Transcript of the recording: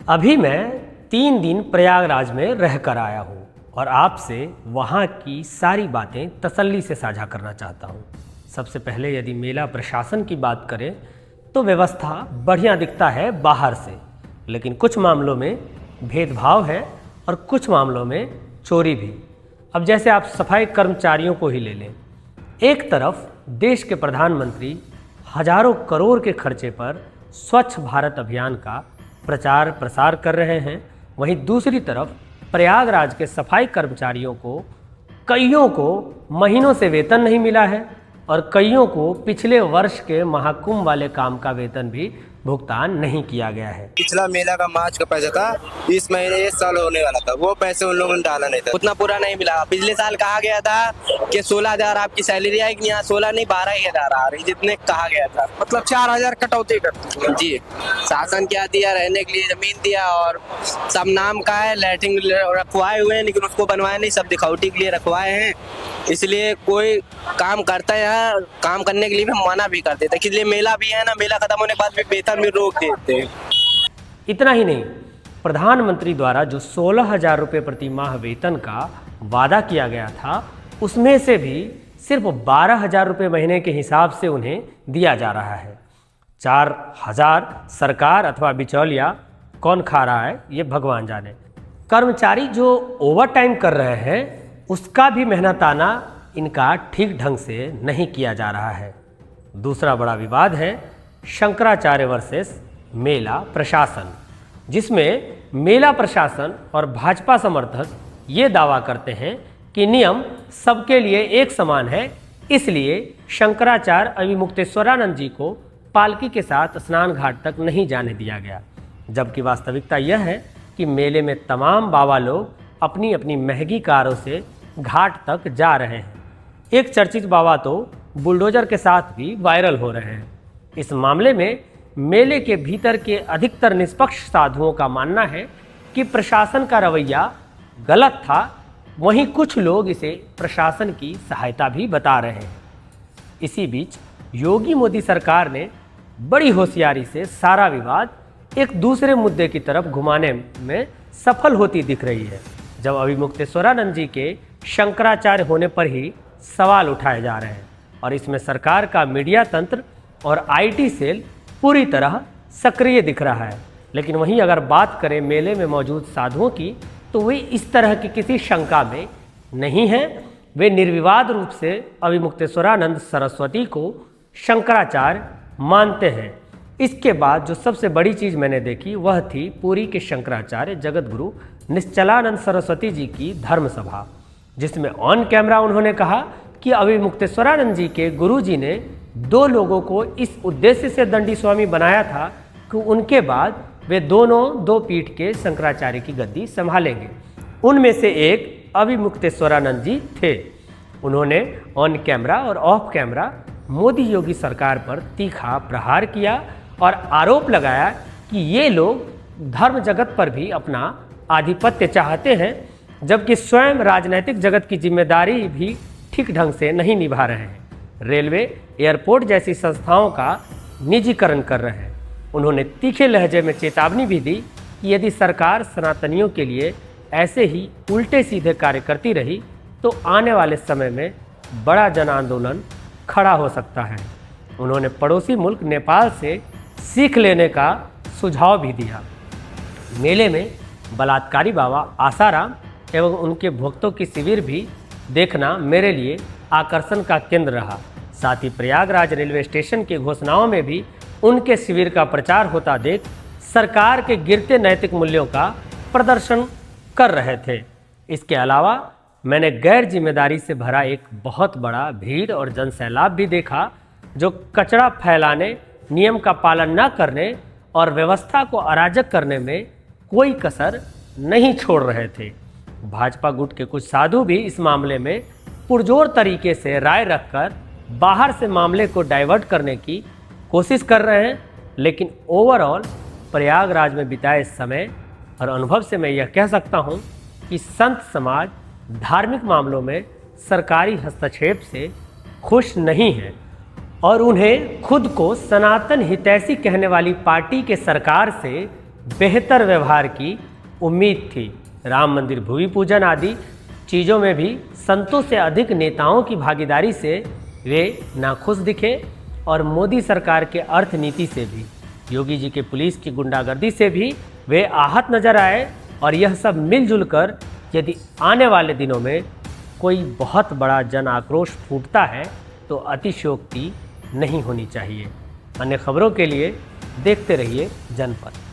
अभी मैं 3 दिन प्रयागराज में रह कर आया हूँ और आपसे वहाँ की सारी बातें तसल्ली से साझा करना चाहता हूँ। सबसे पहले यदि मेला प्रशासन की बात करें तो व्यवस्था बढ़िया दिखता है बाहर से, लेकिन कुछ मामलों में भेदभाव है और कुछ मामलों में चोरी भी। अब जैसे आप सफाई कर्मचारियों को ही ले लें, एक तरफ देश के प्रधानमंत्री हजारों करोड़ के खर्चे पर स्वच्छ भारत अभियान का प्रचार प्रसार कर रहे हैं, वहीं दूसरी तरफ प्रयागराज के सफाई कर्मचारियों को कईयों को महीनों से वेतन नहीं मिला है और कईयों को पिछले वर्ष के महाकुंभ वाले काम का वेतन भी भुगतान नहीं किया गया है। पिछला मेला का मार्च का पैसा था, इस महीने 1 साल होने वाला था, वो पैसे उन लोगों ने डाला नहीं था, उतना पूरा नहीं मिला। पिछले साल कहा गया था कि 16,000 आपकी सैलरी आएगी, यहाँ 16 नहीं 12,000 आ रही जितने कहा गया था, मतलब 4,000 कटौती कर जी। शासन क्या दिया, रहने के लिए जमीन दिया और सब नाम का है, लैट्रिन रखवाए हुए हैं लेकिन उसको बनवाए नहीं, सब दिखावटी के लिए रखवाए हैं। इसलिए कोई काम करता है यहाँ, काम करने के लिए भी मना भी कर देते हैं, इसलिए मेला भी है ना, मेला खत्म होने के बाद भी वेतन भी रोक देते हैं। इतना ही नहीं, प्रधानमंत्री द्वारा जो 16,000 रुपये प्रति माह वेतन का वादा किया गया था, उसमें से भी सिर्फ 12,000 रुपये महीने के हिसाब से उन्हें दिया जा रहा है। 4,000 सरकार अथवा बिचौलिया कौन खा रहा है ये भगवान जाने। कर्मचारी जो ओवर टाइम कर रहे हैं उसका भी मेहनताना इनका ठीक ढंग से नहीं किया जा रहा है। दूसरा बड़ा विवाद है शंकराचार्य वर्सेस मेला प्रशासन, जिसमें मेला प्रशासन और भाजपा समर्थक ये दावा करते हैं कि नियम सबके लिए एक समान है, इसलिए शंकराचार्य अभिमुक्तेश्वरानंद जी को पालकी के साथ स्नान घाट तक नहीं जाने दिया गया, जबकि वास्तविकता यह है कि मेले में तमाम बाबा लोग अपनी अपनी महंगी कारों से घाट तक जा रहे हैं। एक चर्चित बाबा तो बुलडोजर के साथ भी वायरल हो रहे हैं। इस मामले में मेले के भीतर के अधिकतर निष्पक्ष साधुओं का मानना है कि प्रशासन का रवैया गलत था, वहीं कुछ लोग इसे प्रशासन की सहायता भी बता रहे हैं। इसी बीच योगी मोदी सरकार ने बड़ी होशियारी से सारा विवाद एक दूसरे मुद्दे की तरफ घुमाने में सफल होती दिख रही है, जब अभिमुक्तेश्वरानंद जी के शंकराचार्य होने पर ही सवाल उठाए जा रहे हैं और इसमें सरकार का मीडिया तंत्र और आईटी सेल पूरी तरह सक्रिय दिख रहा है। लेकिन वहीं अगर बात करें मेले में मौजूद साधुओं की, तो वे इस तरह की किसी शंका में नहीं हैं। वे निर्विवाद रूप से अभिमुक्तेश्वरानंद सरस्वती को शंकराचार्य मानते हैं। इसके बाद जो सबसे बड़ी चीज़ मैंने देखी वह थी पुरी के शंकराचार्य जगत गुरु निश्चलानंद सरस्वती जी की धर्म सभा, जिसमें ऑन कैमरा उन्होंने कहा कि अभिमुक्तेश्वरानंद जी के गुरु जी ने 2 लोगों को इस उद्देश्य से दंडी स्वामी बनाया था कि उनके बाद वे दोनों 2 पीठ के शंकराचार्य की गद्दी संभालेंगे। उनमें से एक अभिमुक्तेश्वरानंद जी थे। उन्होंने ऑन कैमरा और ऑफ कैमरा मोदी योगी सरकार पर तीखा प्रहार किया और आरोप लगाया कि ये लोग धर्म जगत पर भी अपना आधिपत्य चाहते हैं, जबकि स्वयं राजनीतिक जगत की जिम्मेदारी भी ठीक ढंग से नहीं निभा रहे हैं। रेलवे, एयरपोर्ट जैसी संस्थाओं का निजीकरण कर रहे हैं। उन्होंने तीखे लहजे में चेतावनी भी दी कि यदि सरकार सनातनियों के लिए ऐसे ही उल्टे सीधे कार्य करती रही तो आने वाले समय में बड़ा जन आंदोलन खड़ा हो सकता है। उन्होंने पड़ोसी मुल्क नेपाल से सीख लेने का सुझाव भी दिया। मेले में बलात्कारी बाबा आसाराम एवं उनके भक्तों की शिविर भी देखना मेरे लिए आकर्षण का केंद्र रहा। साथ ही प्रयागराज रेलवे स्टेशन की घोषणाओं में भी उनके शिविर का प्रचार होता देख सरकार के गिरते नैतिक मूल्यों का प्रदर्शन कर रहे थे। इसके अलावा मैंने गैर जिम्मेदारी से भरा एक बहुत बड़ा भीड़ और जनसैलाब भी देखा, जो कचरा फैलाने, नियम का पालन न करने और व्यवस्था को अराजक करने में कोई कसर नहीं छोड़ रहे थे। भाजपा गुट के कुछ साधु भी इस मामले में पुरजोर तरीके से राय रखकर बाहर से मामले को डाइवर्ट करने की कोशिश कर रहे हैं, लेकिन ओवरऑल प्रयागराज में बिताए समय और अनुभव से मैं यह कह सकता हूं कि संत समाज धार्मिक मामलों में सरकारी हस्तक्षेप से खुश नहीं है और उन्हें खुद को सनातन हितैषी कहने वाली पार्टी के सरकार से बेहतर व्यवहार की उम्मीद थी। राम मंदिर भूमि पूजन आदि चीज़ों में भी संतों से अधिक नेताओं की भागीदारी से वे नाखुश दिखे और मोदी सरकार के अर्थनीति से भी, योगी जी के पुलिस की गुंडागर्दी से भी वे आहत नजर आए। और यह सब मिलजुल कर यदि आने वाले दिनों में कोई बहुत बड़ा जन आक्रोश फूटता है तो अतिशयोक्ति नहीं होनी चाहिए। अन्य खबरों के लिए देखते रहिए जनपद।